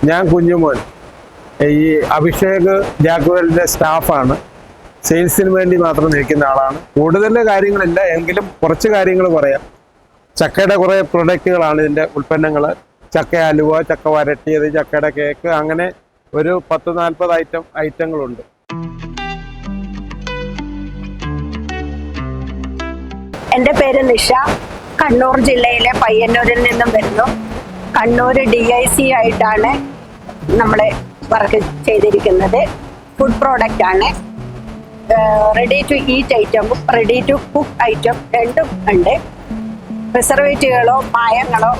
ഞാൻ കുഞ്ഞുമോൻ, ഈ അഭിഷേക് ജാക്വലിൻ്റെ സ്റ്റാഫാണ്. സെയിൽസിന് വേണ്ടി മാത്രം നിൽക്കുന്ന ആളാണ്. കൂടുതൽ കാര്യങ്ങളില്ല, എങ്കിലും കുറച്ച് കാര്യങ്ങൾ പറയാം. ചക്കയുടെ കുറേ പ്രൊഡക്റ്റുകളാണ് ഇതിൻ്റെ ഉൽപ്പന്നങ്ങൾ. ചക്ക അലുവ, ചക്ക വരട്ടിയത്, ചക്കയുടെ കേക്ക്, അങ്ങനെ ഒരു 10-40 ഐറ്റങ്ങളുണ്ട്. എൻ്റെ പേര് നിഷ. കണ്ണൂർ ജില്ലയിലെ പയ്യന്നൂരിൽ നിന്നും വരുന്നു. കണ്ണൂർ DIC ആയിട്ടാണ് നമ്മൾ വർക്ക് ചെയ്തിരിക്കുന്നത്. ഫുഡ് പ്രോഡക്റ്റ് ആണ്. റെഡി ടു ഈറ്റ് ഐറ്റമും റെഡി ടു കുക്ക് ഐറ്റം രണ്ടും ഉണ്ട്. പ്രിസർവേറ്റീവുകളോ മായങ്ങളോ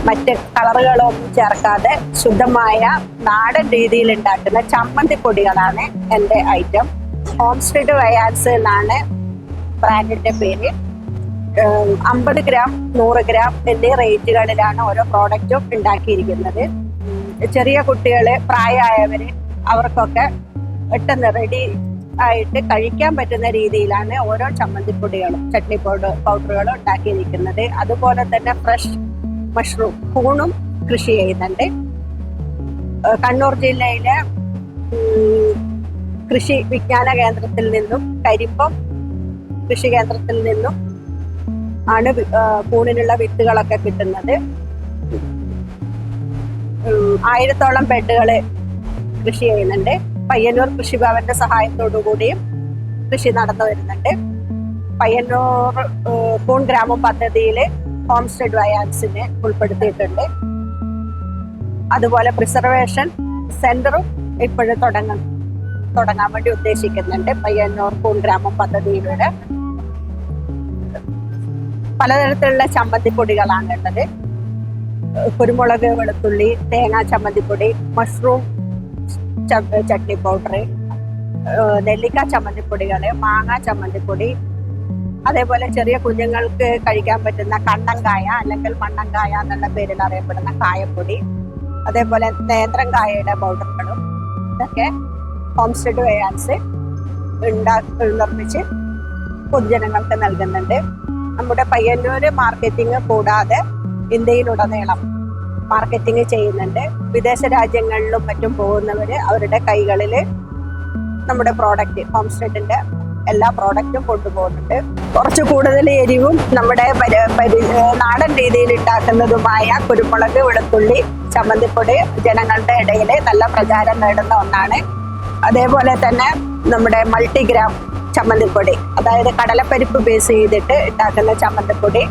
മറ്റ് കളറുകളോ ഒന്നും ചേർക്കാതെ ശുദ്ധമായ നാടൻ രീതിയിൽ ഉണ്ടാക്കുന്ന ചമ്മന്തിപ്പൊടികളാണ് എൻ്റെ ഐറ്റം. ഹോംസ്റ്റെഡ് വയാൻസ് എന്നാണ് ബ്രാൻഡിൻ്റെ പേര്. 50 ഗ്രാം 100 ഗ്രാം എന്നീ റേറ്റുകളിലാണ് ഓരോ പ്രോഡക്റ്റും ഉണ്ടാക്കിയിരിക്കുന്നത്. ചെറിയ കുട്ടികള്, പ്രായമായവര്, അവർക്കൊക്കെ പെട്ടെന്ന് റെഡി ആയിട്ട് കഴിക്കാൻ പറ്റുന്ന രീതിയിലാണ് ഓരോ ചമ്മന്തിപ്പൊടികളും ചട്നി പൗഡറുകളും ഉണ്ടാക്കിയിരിക്കുന്നത്. അതുപോലെ തന്നെ ഫ്രഷ് മഷ്റൂം കൂണും കൃഷി ചെയ്യുന്നുണ്ട്. കണ്ണൂർ ജില്ലയിലെ കൃഷി വിജ്ഞാന കേന്ദ്രത്തിൽ നിന്നും കരിമ്പം കൃഷി കേന്ദ്രത്തിൽ നിന്നും ആണ് കൂണിനുള്ള വിത്തുകളൊക്കെ കിട്ടുന്നത്. 1000-ഓളം ബെഡുകള് കൃഷി ചെയ്യുന്നുണ്ട്. പയ്യന്നൂർ കൃഷിഭവന്റെ സഹായത്തോടു കൂടിയും കൃഷി നടന്നു വരുന്നുണ്ട്. പയ്യന്നൂർ കൂൺ ഗ്രാമ പദ്ധതിയില് ഹോംസ്റ്റെഡ് വയാൻസിനെ ഉൾപ്പെടുത്തിയിട്ടുണ്ട്. അതുപോലെ പ്രിസർവേഷൻ സെന്ററും ഇപ്പോഴും തുടങ്ങാൻ വേണ്ടി ഉദ്ദേശിക്കുന്നുണ്ട്. പയ്യന്നൂർ കൂൺ ഗ്രാമ പദ്ധതിയിലൂടെ പലതരത്തിലുള്ള ചമ്മന്തിപ്പൊടികളാണ് ഉള്ളത്. കുരുമുളക്, വെളുത്തുള്ളി, തേങ്ങാ ചമ്മന്തിപ്പൊടി, മഷ്റൂം ചട്നി പൗഡർ, നെല്ലിക്ക ചമ്മന്തിപ്പൊടികള്, മാങ്ങ ചമ്മന്തിപ്പൊടി, അതേപോലെ ചെറിയ കുഞ്ഞുങ്ങൾക്ക് കഴിക്കാൻ പറ്റുന്ന കണ്ണങ്കായ അല്ലെങ്കിൽ മണ്ണങ്കായ എന്നുള്ള പേരിൽ അറിയപ്പെടുന്ന കായപ്പൊടി, അതേപോലെ നേന്ത്രങ്കായയുടെ പൗഡറുകളും ഇതൊക്കെ ഹോംസ്റ്റെഡ് വയാൻസ് നിർമ്മിച്ച് പൊതുജനങ്ങൾക്ക് നൽകുന്നുണ്ട്. നമ്മുടെ പയ്യന്നൂര് മാർക്കറ്റിംഗ് കൂടാതെ ഇന്ത്യയിലുടനീളം മാർക്കറ്റിംഗ് ചെയ്യുന്നുണ്ട്. വിദേശ രാജ്യങ്ങളിലും മറ്റും പോകുന്നവര് അവരുടെ കൈകളിൽ നമ്മുടെ പ്രോഡക്റ്റ്, ഹോംസ്റ്റെഡിന്റെ എല്ലാ പ്രോഡക്റ്റും കൊണ്ടുപോകുന്നുണ്ട്. കുറച്ച് കൂടുതൽ എരിവും നമ്മുടെ നാടൻ രീതിയിൽ ഉണ്ടാക്കുന്നതുമായ കുരുമുളക്, വെളുത്തുള്ളി ചമ്മന്തിപ്പൊടി ജനങ്ങളുടെ ഇടയിൽ നല്ല പ്രചാരം നേടുന്ന ഒന്നാണ്. അതേപോലെ തന്നെ നമ്മുടെ മൾട്ടിഗ്രാം ചമ്മന്തിപ്പൊടി, അതായത് കടലപ്പരിപ്പ് ബേസ് ചെയ്തിട്ട് ഉണ്ടാക്കുന്ന ചമ്മന്തിപ്പൊടി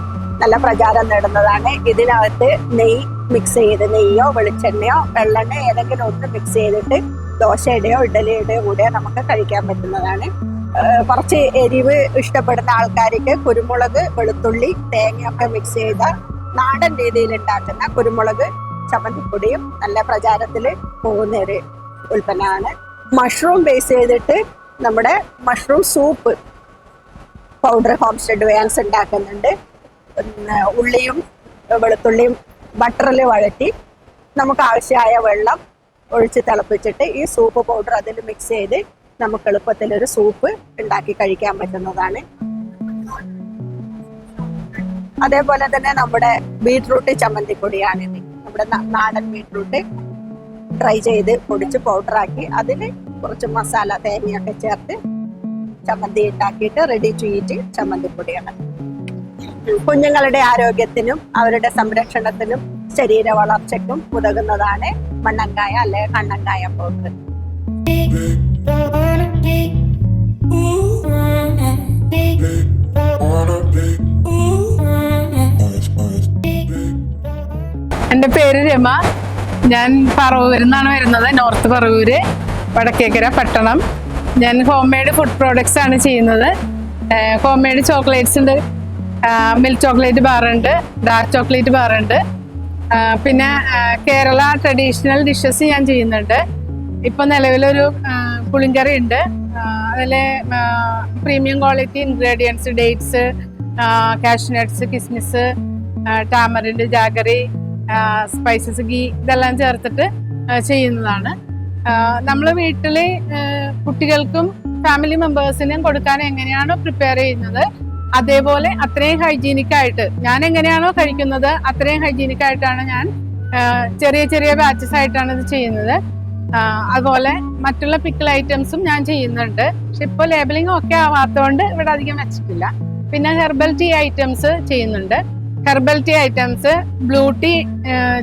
നല്ല പ്രചാരം നേടുന്നതാണ്. ഇതിനകത്ത് നെയ്യ് മിക്സ് ചെയ്ത്, നെയ്യോ വെളിച്ചെണ്ണയോ വെള്ളെണ്ണയോ ഏതെങ്കിലും ഒന്ന് മിക്സ് ചെയ്തിട്ട് ദോശയുടെയോ ഇഡലിയുടെയോ കൂടെ നമുക്ക് കഴിക്കാൻ പറ്റുന്നതാണ്. കുറച്ച് എരിവ് ഇഷ്ടപ്പെടുന്ന ആൾക്കാർക്ക് കുരുമുളക്, വെളുത്തുള്ളി, തേങ്ങയൊക്കെ മിക്സ് ചെയ്ത നാടൻ രീതിയിൽ ഉണ്ടാക്കുന്ന കുരുമുളക് ചമ്മന്തിപ്പൊടിയും നല്ല പ്രചാരത്തിൽ പോകുന്ന ഒരു ഉൽപ്പന്നമാണ്. മഷ്റൂം ബേസ് ചെയ്തിട്ട് നമ്മുടെ മഷ്റൂം സൂപ്പ് പൗഡർ ഹോംസ്റ്റെഡ് വയാൻസ് ഉണ്ടാക്കുന്നുണ്ട്. ഉള്ളിയും വെളുത്തുള്ളിയും ബട്ടറിൽ വഴറ്റി നമുക്ക് ആവശ്യമായ വെള്ളം ഒഴിച്ച് തിളപ്പിച്ചിട്ട് ഈ സൂപ്പ് പൗഡർ അതിൽ മിക്സ് ചെയ്ത് നമുക്ക് എളുപ്പത്തിലൊരു സൂപ്പ് ഉണ്ടാക്കി കഴിക്കാൻ പറ്റുന്നതാണ്. അതേപോലെ തന്നെ നമ്മുടെ ബീട്രൂട്ട് ചമ്മന്തിപ്പൊടിയാണിത്. നമ്മുടെ നാടൻ ബീട്രൂട്ട് ഡ്രൈ ചെയ്ത് പൊടിച്ച് പൗഡറാക്കി അതിൽ കുറച്ച് മസാല, തേങ്ങയൊക്കെ ചേർത്ത് ചമ്മന്തി ഉണ്ടാക്കിയിട്ട് റെഡി ടു ഈറ്റ് ചമ്മന്തിപ്പൊടിയാണ്. കുഞ്ഞുങ്ങളുടെ ആരോഗ്യത്തിനും അവരുടെ സംരക്ഷണത്തിനും ശരീര വളർച്ചയ്ക്കും ഉതകുന്നതാണ് മണ്ണങ്കായ അല്ലെ കണ്ണങ്കായ പൗഡർ. എൻ്റെ പേര് രമ. ഞാൻ പറവൂരിൽ നിന്നാണ് വരുന്നത്. നോർത്ത് പറവൂര്, വടക്കേക്കര പട്ടണം. ഞാൻ ഹോം മെയ്ഡ് ഫുഡ് പ്രോഡക്ട്സ് ആണ് ചെയ്യുന്നത്. ഹോം മെയ്ഡ് ചോക്ലേറ്റ്സ് ഉണ്ട്, മിൽക്ക് ചോക്ലേറ്റ് ബാർ ഉണ്ട്, ഡാർക്ക് ചോക്ലേറ്റ് ബാർ ഉണ്ട്. പിന്നെ കേരള ട്രഡീഷണൽ ഡിഷസ് ഞാൻ ചെയ്യുന്നുണ്ട്. ഇപ്പം നിലവിലൊരു പുളിങ്കറി ഉണ്ട്. അതിൽ premium quality ingredients, dates, cashnuts, കിസ്മിസ്, ടാമറിൻഡ്, ജാഗറി, സ്പൈസസ്, ഗീ ഇതെല്ലാം ചേർത്തിട്ട് ചെയ്യുന്നതാണ്. നമ്മൾ വീട്ടിൽ കുട്ടികൾക്കും ഫാമിലി മെമ്പേഴ്സിനും കൊടുക്കാൻ എങ്ങനെയാണോ പ്രിപ്പയർ ചെയ്യുന്നത് അതേപോലെ അത്രയും ഹൈജീനിക് ആയിട്ട്, ഞാൻ എങ്ങനെയാണോ കഴിക്കുന്നത് അത്രയും ഹൈജീനിക് ആയിട്ടാണ് ഞാൻ ചെറിയ ചെറിയ ബാച്ചസ് ആയിട്ടാണ് ഇത് ചെയ്യുന്നത്. അതുപോലെ മറ്റുള്ള പിക്കിൾ ഐറ്റംസും ഞാൻ ചെയ്യുന്നുണ്ട്. പക്ഷെ ഇപ്പോൾ ലേബലിംഗ് ഒക്കെ ആവാത്തതുകൊണ്ട് ഇവിടെ അധികം വെച്ചിട്ടില്ല. പിന്നെ ഹെർബൽ ടീ ഐറ്റംസ് ചെയ്യുന്നുണ്ട്. Herbal tea items blue tea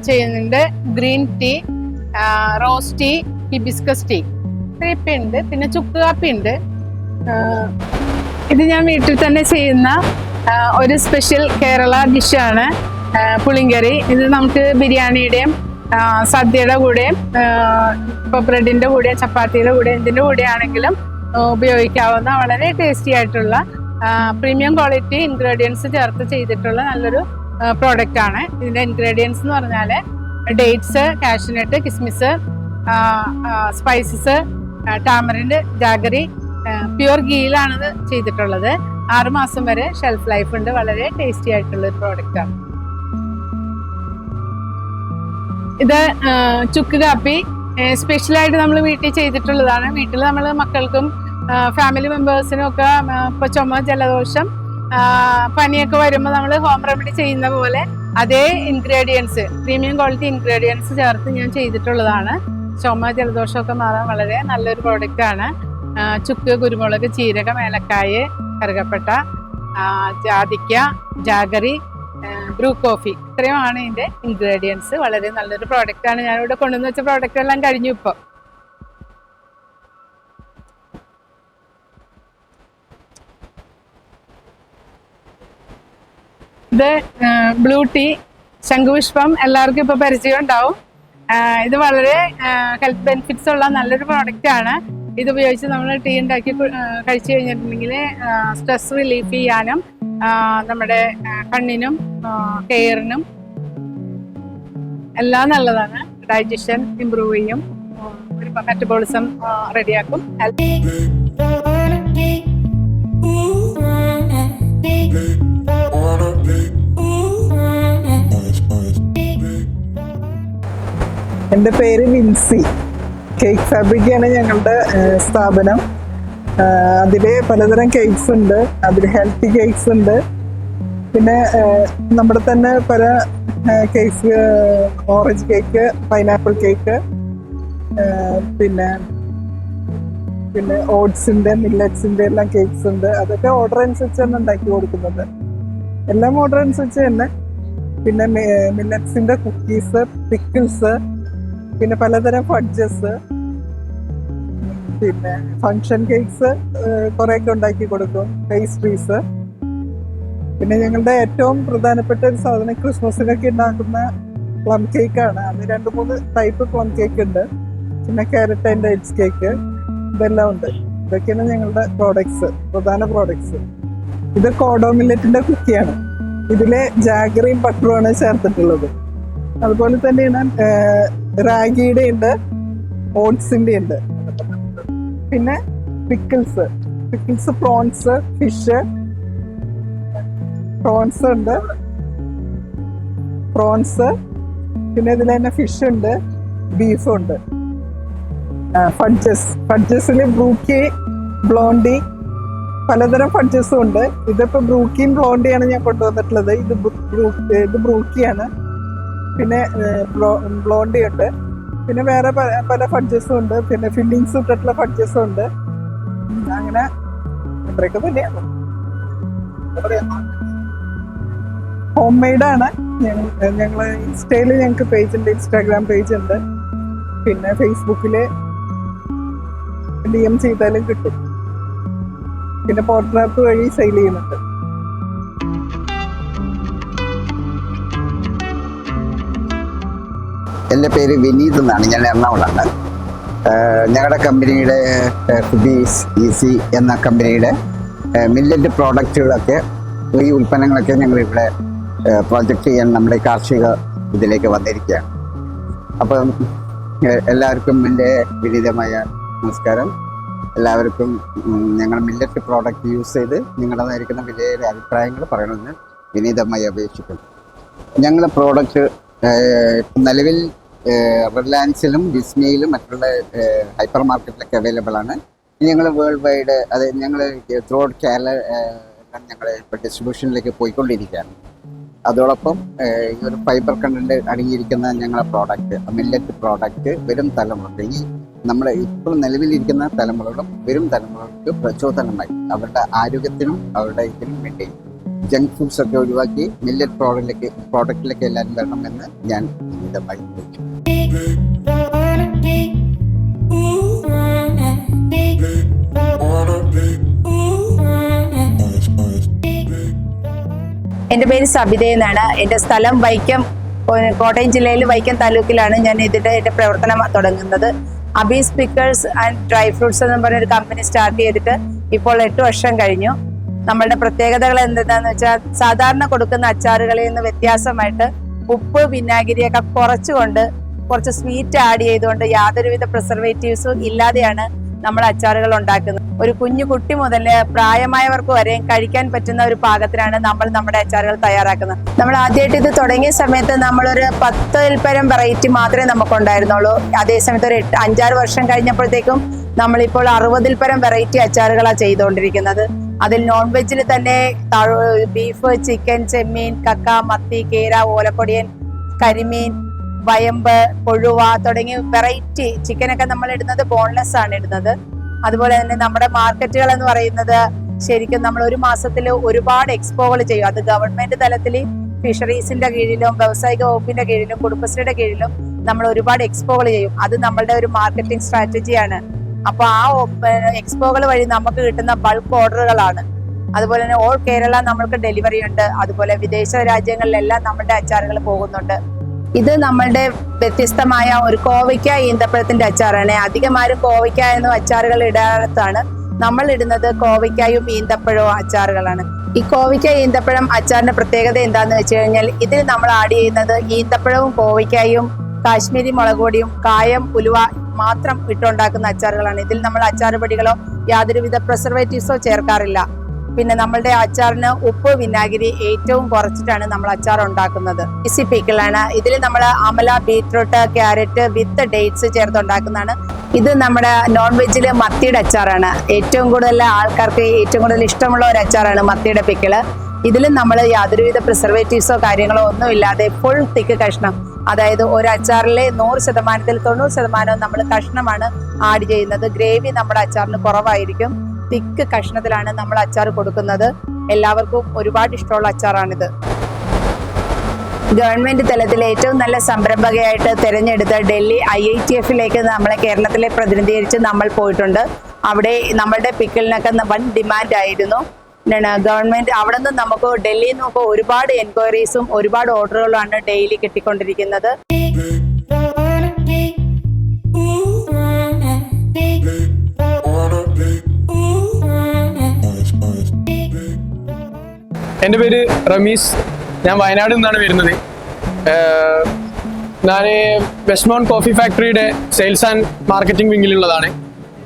ചെയ്യുന്നുണ്ട്, green tea, rose tea, hibiscus tea ഇത്രയൊക്കെ ഉണ്ട്. പിന്നെ ചുക്ക് കാപ്പി ഉണ്ട്. ഇത് ഞാൻ വീട്ടിൽ തന്നെ ചെയ്യുന്ന ഒരു സ്പെഷ്യൽ കേരള ഡിഷാണ് പുളിങ്കറി. ഇത് നമുക്ക് ബിരിയാണിയുടെയും സദ്യയുടെ കൂടെയും ഇപ്പോൾ ബ്രെഡിൻ്റെ കൂടെയും ചപ്പാത്തിയുടെ കൂടെയും എന്തിൻ്റെ കൂടെയാണെങ്കിലും ഉപയോഗിക്കാവുന്ന വളരെ ടേസ്റ്റി ആയിട്ടുള്ള പ്രീമിയം ക്വാളിറ്റി ഇൻഗ്രീഡിയൻസ് ചേർത്ത് ചെയ്തിട്ടുള്ള നല്ലൊരു പ്രോഡക്റ്റ് ആണ്. ഇതിൻ്റെ ഇൻഗ്രീഡിയൻസ് എന്ന് പറഞ്ഞാൽ ഡേറ്റ്സ്, കാഷ്യൂനട്ട്, കിസ്മിസ്, സ്പൈസസ്, ടാമറിൻഡ്, ജാഗറി, പ്യുവർ ഗീയിലാണ് ഇത് ചെയ്തിട്ടുള്ളത്. 6 മാസം വരെ ഷെൽഫ് ലൈഫ് ഉണ്ട്. വളരെ ടേസ്റ്റി ആയിട്ടുള്ള ഒരു പ്രോഡക്റ്റ് ആണ് ഇത്. ചുക്ക് കാപ്പി സ്പെഷ്യലായിട്ട് നമ്മൾ വീട്ടിൽ ചെയ്തിട്ടുള്ളതാണ്. വീട്ടിൽ നമ്മൾ മക്കൾക്കും ഫാമിലി മെമ്പേഴ്സിനും ഒക്കെ ഇപ്പോൾ ചുമ, ജലദോഷം, പനിയൊക്കെ വരുമ്പോൾ നമ്മൾ ഹോം റെമഡി ചെയ്യുന്ന പോലെ അതേ ഇൻഗ്രീഡിയൻസ്, പ്രീമിയം ക്വാളിറ്റി ഇൻഗ്രീഡിയൻസ് ചേർത്ത് ഞാൻ ചെയ്തിട്ടുള്ളതാണ്. ചുമ, ജലദോഷമൊക്കെ മാറാൻ വളരെ നല്ലൊരു പ്രോഡക്റ്റ് ആണ്. ചുക്ക്, കുരുമുളക്, ജീരകം, ഏലക്കായ്, കറുകപ്പട്ട, ജാതിക്ക, ജാഗറി, ബ്രൂ കോഫി ഇത്രയുമാണ് ഇതിൻ്റെ ഇൻഗ്രീഡിയൻസ്. വളരെ നല്ലൊരു പ്രോഡക്റ്റ് ആണ്. ഞാനിവിടെ കൊണ്ടുവന്ന് വെച്ച പ്രോഡക്റ്റ് എല്ലാം കഴിഞ്ഞു. ഇപ്പോൾ ഇത് ബ്ലൂ ടീ, ശംഖുപുഷ്പം എല്ലാവർക്കും ഇപ്പോൾ പരിചയം ഉണ്ടാവും. ഇത് വളരെ ഹെൽത്ത് ബെനിഫിറ്റ്സ് ഉള്ള നല്ലൊരു പ്രോഡക്റ്റ് ആണ്. ഇത് ഉപയോഗിച്ച് നമ്മൾ ടീ ഉണ്ടാക്കി കഴിച്ചു കഴിഞ്ഞിട്ടുണ്ടെങ്കിൽ സ്ട്രെസ് റിലീഫ് ചെയ്യാനും നമ്മുടെ കണ്ണിനും ഹെയറിനും എല്ലാം നല്ലതാണ്. ഡൈജഷൻ ഇമ്പ്രൂവ് ചെയ്യും, മെറ്റബോളിസം റെഡിയാക്കും. എൻ്റെ പേര് വിൻസി. കേക്ക് ഫാബ്രിക്കാണ് ഞങ്ങളുടെ സ്ഥാപനം. അതിൽ പലതരം കേക്ക്സ് ഉണ്ട്. അതിൽ ഹെൽത്തി കേക്ക്സ് ഉണ്ട്. പിന്നെ നമ്മുടെ തന്നെ പല cakes, orange cake, pineapple cake, പിന്നെ ഓട്സിൻ്റെ, മില്ലറ്റ്സിൻ്റെ എല്ലാം കേക്ക്സ് ഉണ്ട്. അതൊക്കെ ഓർഡർ അനുസരിച്ചാണ് ഉണ്ടാക്കി കൊടുക്കുന്നത്. എല്ലാം ഓർഡർ അനുസരിച്ച് തന്നെ. പിന്നെ മില്ലറ്റ്സിൻ്റെ കുക്കീസ്, പിക്കിൾസ്, പിന്നെ പലതരം ഫഡ്ജസ്, പിന്നെ ഫങ്ഷൻ കേക്ക്സ് കുറേയൊക്കെ ഉണ്ടാക്കി കൊടുക്കും, പേസ്ട്രീസ്. പിന്നെ ഞങ്ങളുടെ ഏറ്റവും പ്രധാനപ്പെട്ട ഒരു സാധനം ക്രിസ്മസിനൊക്കെ ഉണ്ടാക്കുന്ന പ്ലം കേക്കാണ്. അത് 2-3 ടൈപ്പ് പ്ലം കേക്ക് ഉണ്ട്. പിന്നെ ക്യാരറ്റ് ആൻഡ് ഡേറ്റ്സ് കേക്ക്, ഇതെല്ലാം ഉണ്ട്. ഇതൊക്കെയാണ് ഞങ്ങളുടെ പ്രോഡക്ട്സ്, പ്രധാന പ്രോഡക്ട്സ്. ഇത് കോഡോ മില്ലറ്റിന്റെ കുക്കിയാണ്. ഇതില് ജാഗറിയും ബട്ടറുമാണ് ചേർത്തിട്ടുള്ളത്. അതുപോലെ തന്നെയാണ് റാഗിയുടെ ഉണ്ട്, ഓട്സിന്റെ ഉണ്ട്. പിന്നെ പിക്കിൾസ്, പ്രോൺസ്, ഫിഷ്, പ്രോൺസ് ഉണ്ട്, പിന്നെ ഇതിൽ തന്നെ ഫിഷ് ഉണ്ട്, ബീഫ് ഉണ്ട്. ഫഡ്ജസിൽ ബ്രൂക്കി, ബ്ലോണ്ടി, പലതരം ഫഡ്ജസും ഉണ്ട്. ഇതിപ്പോ ബ്രൂക്കിയും ബ്ലോണ്ടിയാണ് ഞാൻ കൊണ്ടുവന്നിട്ടുള്ളത്. ഇത് ബ്രൂക്കിയാണ്. പിന്നെ ബ്ലോണ്ടി ഉണ്ട്. പിന്നെ വേറെ പല ഫഡ്ജസും ഉണ്ട്. പിന്നെ ഫില്ലിങ്സ് ഇട്ടിട്ടുള്ള ഫഡ്ജസും ഉണ്ട്. അങ്ങനെ അത്രയൊക്കെ തന്നെയാണ്. ഹോം മെയ്ഡാണ്. ഞങ്ങൾ ഇൻസ്റ്റയിൽ ഞങ്ങൾക്ക് പേജ് ഉണ്ട്, ഇൻസ്റ്റാഗ്രാം പേജ് ഉണ്ട്. പിന്നെ ഫേസ്ബുക്കിൽ DM ചെയ്താലും കിട്ടും. പിന്നെ പോർട്ടൽ ആപ്പ് വഴി സെയിൽ ചെയ്യുന്നുണ്ട്. എൻ്റെ പേര് വിനീത് എന്നാണ്. ഞാൻ എറണാകുളമാണ്. ഞങ്ങളുടെ കമ്പനിയുടെ ഫുഡീസ് ഈസി എന്ന കമ്പനിയുടെ മില്ലറ്റ് പ്രോഡക്റ്റുകളൊക്കെ, ഈ ഉൽപ്പന്നങ്ങളൊക്കെ ഞങ്ങളിവിടെ പ്രോജക്റ്റ് ചെയ്യാൻ നമ്മുടെ കാർഷിക ഇതിലേക്ക് വന്നിരിക്കുകയാണ്. അപ്പം എല്ലാവർക്കും എൻ്റെ വിനീതമായ നമസ്കാരം. എല്ലാവർക്കും ഞങ്ങൾ മില്ലറ്റ് പ്രോഡക്റ്റ് യൂസ് ചെയ്ത് നിങ്ങളുടേതായിരിക്കുന്ന വിലയേറെ അഭിപ്രായങ്ങൾ പറയണമെന്ന് വിനീതമായി അപേക്ഷിക്കുന്നു. ഞങ്ങളുടെ പ്രോഡക്റ്റ് നിലവിൽ റിലയൻസിലും ഡിസ്നിയിലും മറ്റുള്ള ഹൈപ്പർ മാർക്കറ്റിലൊക്കെ അവൈലബിൾ ആണ്. ഞങ്ങൾ വേൾഡ് വൈഡ്, അത് ഞങ്ങൾ ത്രൂ ഔട്ട് കേരള ഞങ്ങൾ ഇപ്പോൾ ഡിസ്ട്രിബ്യൂഷനിലേക്ക് പോയിക്കൊണ്ടിരിക്കുകയാണ്. അതോടൊപ്പം ഈ ഒരു ഫൈബർ കണ്ടന്റ് അടങ്ങിയിരിക്കുന്ന ഞങ്ങളുടെ പ്രോഡക്റ്റ് മില്ലറ്റ് പ്രോഡക്റ്റ് വരും തലമുറ ഈ നമ്മൾ ഇപ്പോൾ നിലവിലിരിക്കുന്ന തലമുറകളും വരും തലമുറകൾക്ക് പ്രചോദനമായി അവരുടെ ആരോഗ്യത്തിനും അവരുടെ ഇതിനും വേണ്ടി ജങ്ക് ഫുഡ്സ് ഒക്കെ ഒഴിവാക്കി മില്ലറ്റ് പ്രോഡക്റ്റിലേക്ക് എല്ലാവരും വരണമെന്ന് ഞാൻ വിനീതമായി ചോദിച്ചു. എൻ്റെ പേര് സബിത എന്നാണ്. എൻ്റെ സ്ഥലം വൈക്കം, കോട്ടയം ജില്ലയിൽ വൈക്കം താലൂക്കിലാണ് ഞാൻ എൻ്റെ പ്രവർത്തനം തുടങ്ങുന്നത്. അബീസ് പിക്കിൾസ് ആൻഡ് ഡ്രൈ ഫ്രൂട്ട്സ് എന്ന് പറഞ്ഞൊരു കമ്പനി സ്റ്റാർട്ട് ചെയ്തിട്ട് ഇപ്പോൾ 8 വർഷം കഴിഞ്ഞു. നമ്മളുടെ പ്രത്യേകതകൾ എന്താണെന്ന് വെച്ചാൽ സാധാരണ കൊടുക്കുന്ന അച്ചാറുകളിൽ നിന്ന് വ്യത്യാസമായിട്ട് ഉപ്പ് വിനാഗിരിയൊക്കെ കുറച്ചുകൊണ്ട് കുറച്ച് സ്വീറ്റ് ആഡ് ചെയ്തുകൊണ്ട് യാതൊരുവിധ പ്രിസർവേറ്റീവ്സും ഇല്ലാതെയാണ് നമ്മൾ അച്ചാറുകൾ ഉണ്ടാക്കുന്നത്. ഒരു കുഞ്ഞു കുട്ടി മുതൽ പ്രായമായവർക്ക് വരെ കഴിക്കാൻ പറ്റുന്ന ഒരു പാകത്തിനാണ് നമ്മൾ നമ്മുടെ അച്ചാറുകൾ തയ്യാറാക്കുന്നത്. നമ്മൾ ആദ്യമായിട്ട് ഇത് തുടങ്ങിയ സമയത്ത് നമ്മളൊരു 10ൽ പരം വെറൈറ്റി മാത്രമേ നമുക്കുണ്ടായിരുന്നുള്ളൂ. അതേസമയത്ത് ഒരു 5-6 വർഷം കഴിഞ്ഞപ്പോഴത്തേക്കും നമ്മളിപ്പോൾ 60ൽ പരം വെറൈറ്റി അച്ചാറുകളാണ് ചെയ്തുകൊണ്ടിരിക്കുന്നത്. അതിൽ നോൺ വെജിൽ തന്നെ ബീഫ്, ചിക്കൻ, ചെമ്മീൻ, കക്ക, മത്തി, കേര, ഓലക്കൊടിയൻ, കരിമീൻ, വയമ്പ്, കൊഴുവ തുടങ്ങിയ വെറൈറ്റി ചിക്കനൊക്കെ നമ്മൾ ഇടുന്നത് ബോൺലെസ് ആണ് ഇടുന്നത്. അതുപോലെ തന്നെ നമ്മുടെ മാർക്കറ്റുകൾ എന്ന് പറയുന്നത് ശരിക്കും നമ്മൾ ഒരു മാസത്തിൽ ഒരുപാട് എക്സ്പോകൾ ചെയ്യും. അത് ഗവൺമെന്റ് തലത്തിൽ ഫിഷറീസിന്റെ കീഴിലും വ്യവസായിക വകുപ്പിന്റെ കീഴിലും കുടുംബശ്രീയുടെ കീഴിലും നമ്മൾ ഒരുപാട് എക്സ്പോകൾ ചെയ്യും. അത് നമ്മളുടെ ഒരു മാർക്കറ്റിംഗ് സ്ട്രാറ്റജിയാണ്. അപ്പൊ ആ എക്സ്പോകൾ വഴി നമുക്ക് കിട്ടുന്ന ബൾക്ക് ഓർഡറുകളാണ്. അതുപോലെ തന്നെ ഓൾ കേരള നമ്മൾക്ക് ഡെലിവറി ഉണ്ട്. അതുപോലെ വിദേശ രാജ്യങ്ങളിലെല്ലാം നമ്മുടെ അച്ചാറുകൾ പോകുന്നുണ്ട്. ഇത് നമ്മളുടെ വ്യത്യസ്തമായ ഒരു കോവയ്ക്ക ഈന്തപ്പഴത്തിന്റെ അച്ചാറാണ്. അധികമാരും കോവയ്ക്ക എന്ന അച്ചാറുകൾ ഇടാത്താണ്. നമ്മൾ ഇടുന്നത് കോവയ്ക്കായും ഈന്തപ്പഴവും അച്ചാറുകളാണ്. ഈ കോവയ്ക്ക ഈന്തപ്പഴം അച്ചാറിന്റെ പ്രത്യേകത എന്താന്ന് വെച്ച് കഴിഞ്ഞാൽ ഇതിൽ നമ്മൾ ആഡ് ചെയ്യുന്നത് ഈന്തപ്പഴവും കോവയ്ക്കായും കാശ്മീരി മുളക് പൊടിയും കായം, ഉലുവ മാത്രം ഇട്ടുണ്ടാക്കുന്ന അച്ചാറുകളാണ്. ഇതിൽ നമ്മൾ അച്ചാർ പൊടികളോ യാതൊരുവിധ പ്രിസർവേറ്റീവ്സോ ചേർക്കാറില്ല. പിന്നെ നമ്മളുടെ അച്ചാറിന് ഉപ്പ് വിനാഗിരി ഏറ്റവും കുറച്ചിട്ടാണ് നമ്മൾ അച്ചാർ ഉണ്ടാക്കുന്നത്. ഈസി പിക്കിളാണ്. ഇതിൽ നമ്മൾ അമല, ബീറ്റ്റൂട്ട്, ക്യാരറ്റ് വിത്ത് ഡേറ്റ്സ് ചേർത്തുണ്ടാക്കുന്നതാണ്. ഇത് നമ്മുടെ നോൺ വെജില് മത്തിയുടെ അച്ചാറാണ്. ഏറ്റവും കൂടുതൽ ആൾക്കാർക്ക് ഏറ്റവും കൂടുതൽ ഇഷ്ടമുള്ള ഒരു അച്ചാറാണ് മത്തിയുടെ പിക്കിള്. ഇതിലും നമ്മൾ യാതൊരുവിധ പ്രിസർവേറ്റീവ്സോ കാര്യങ്ങളോ ഒന്നും ഇല്ലാതെ ഫുൾ തിക്ക് കഷ്ണം, അതായത് ഒരു അച്ചാറിലെ 100%-ൽ 90% നമ്മൾ കഷ്ണമാണ് ആഡ് ചെയ്യുന്നത്. ഗ്രേവി നമ്മുടെ അച്ചാറിന് കുറവായിരിക്കും. തിക്ക് കഷ്ണത്തിലാണ് നമ്മൾ അച്ചാർ കൊടുക്കുന്നത്. എല്ലാവർക്കും ഒരുപാട് ഇഷ്ടമുള്ള അച്ചാറാണിത്. ഗവൺമെന്റ് തലത്തിൽ ഏറ്റവും നല്ല സംരംഭകയായിട്ട് തിരഞ്ഞെടുത്ത ഡൽഹി IITF-ലേക്ക് നമ്മളെ കേരളത്തിലെ പ്രതിനിധീകരിച്ച് നമ്മൾ പോയിട്ടുണ്ട്. അവിടെ നമ്മളുടെ പിക്കിളിനൊക്കെ വൻ ഡിമാൻഡ് ആയിരുന്നു. ഗവൺമെന്റ് അവിടെ നിന്ന് നമുക്ക് ഡൽഹിയിൽ നിന്നൊക്കെ ഒരുപാട് എൻക്വയറീസും ഒരുപാട് ഓർഡറുകളാണ് ഡെയിലി കിട്ടിക്കൊണ്ടിരിക്കുന്നത്. എൻ്റെ പേര് റമീസ്. ഞാൻ വയനാട് നിന്നാണ് വരുന്നത്. ഞാൻ വെസ്റ്റ്മൗണ്ട് കോഫി ഫാക്ടറിയുടെ സെയിൽസ് ആൻഡ് മാർക്കറ്റിംഗ് വിങ്ങിലുള്ളതാണ്.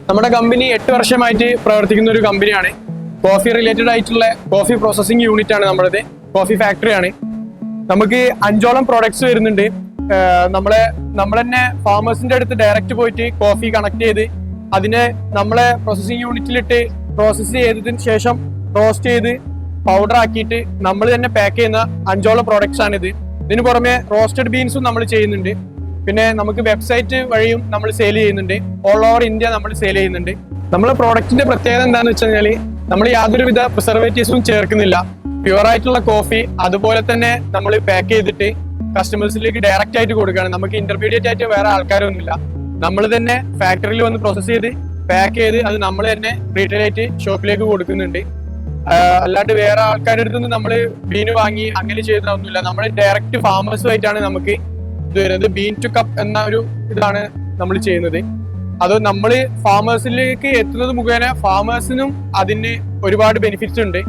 നമ്മുടെ കമ്പനി 8 വർഷമായിട്ട് പ്രവർത്തിക്കുന്ന ഒരു കമ്പനിയാണ്. കോഫി റിലേറ്റഡ് ആയിട്ടുള്ള കോഫി പ്രോസസ്സിംഗ് യൂണിറ്റ് ആണ് നമ്മുടേത്. കോഫി ഫാക്ടറിയാണ്. നമുക്ക് 5ഓളം പ്രോഡക്ട്സ് വരുന്നുണ്ട്. നമ്മൾ തന്നെ ഫാമേഴ്സിന്റെ അടുത്ത് ഡയറക്റ്റ് പോയിട്ട് കോഫി കണക്ട് ചെയ്ത് അതിനെ നമ്മളെ പ്രോസസ്സിംഗ് യൂണിറ്റിലിട്ട് പ്രോസസ്സ് ചെയ്തതിന് ശേഷം റോസ്റ്റ് ചെയ്ത് പൗഡർ ആക്കിയിട്ട് നമ്മൾ തന്നെ പാക്ക് ചെയ്യുന്ന 5ഓളം പ്രോഡക്ട്സ് ആണിത്. ഇതിന് പുറമെ റോസ്റ്റഡ് ബീൻസും നമ്മൾ ചെയ്യുന്നുണ്ട്. പിന്നെ നമുക്ക് വെബ്സൈറ്റ് വഴിയും നമ്മൾ സെയിൽ ചെയ്യുന്നുണ്ട്. ഓൾ ഓവർ ഇന്ത്യ നമ്മൾ സെയിൽ ചെയ്യുന്നുണ്ട്. നമ്മളെ പ്രോഡക്റ്റിന്റെ പ്രത്യേകത എന്താണെന്ന് വെച്ച് കഴിഞ്ഞാൽ നമ്മൾ യാതൊരുവിധ പ്രിസർവേറ്റീവ്സും ചേർക്കുന്നില്ല. പ്യുവർ ആയിട്ടുള്ള കോഫി അതുപോലെ തന്നെ നമ്മൾ പാക്ക് ചെയ്തിട്ട് കസ്റ്റമേഴ്സിലേക്ക് ഡയറക്റ്റ് ആയിട്ട് കൊടുക്കുകയാണ്. നമുക്ക് ഇന്റർമീഡിയറ്റ് ആയിട്ട് വേറെ ആൾക്കാരൊന്നുമില്ല. നമ്മൾ തന്നെ ഫാക്ടറിയിൽ വന്ന് പ്രോസസ് ചെയ്ത് പാക്ക് ചെയ്ത് അത് നമ്മൾ തന്നെ റീറ്റെയിൽ ആയിട്ട് ഷോപ്പിലേക്ക് കൊടുക്കുന്നുണ്ട്. അല്ലാണ്ട് വേറെ ആൾക്കാരുടെ അടുത്ത് നിന്ന് നമ്മൾ ബീന് വാങ്ങി അങ്ങനെ ചെയ്തൊന്നുമില്ല. നമ്മൾ ഡയറക്റ്റ് ഫാമേഴ്സുമായിട്ടാണ് നമുക്ക് ഇത് വരുന്നത്. ബീൻ ടു കപ്പ് എന്ന ഒരു ഇതാണ് നമ്മൾ ചെയ്യുന്നത്. അത് നമ്മൾ ഫാമേഴ്സിലേക്ക് എത്തുന്നത് മുഖേന ഫാമേഴ്സിനും അതിന് ഒരുപാട് ബെനിഫിറ്റ്സ് ഉണ്ട്.